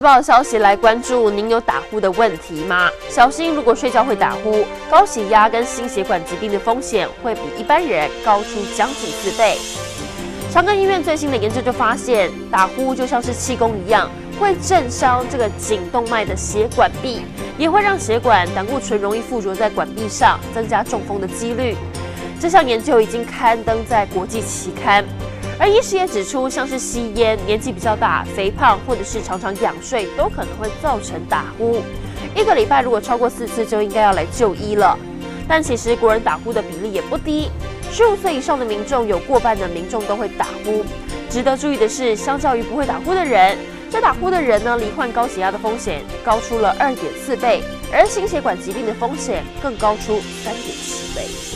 报消息来关注，您有打呼的问题吗？小心，如果睡觉会打呼，高血压跟心血管疾病的风险会比一般人高出将近4倍。长庚医院最新的研究就发现，打呼就像是气功一样，会震伤这个颈动脉的血管壁，也会让血管胆固醇容易附着在管壁上，增加中风的几率。这项研究已经刊登在国际期刊。而医师也指出，像是吸烟、年纪比较大、肥胖，或者是常常仰睡，都可能会造成打呼。1个礼拜如果超过4次，就应该要来就医了。但其实国人打呼的比例也不低，15岁以上的民众有过半的民众都会打呼。值得注意的是，相较于不会打呼的人，这打呼的人呢，罹患高血压的风险高出了2.4倍，而心血管疾病的风险更高出3.7倍。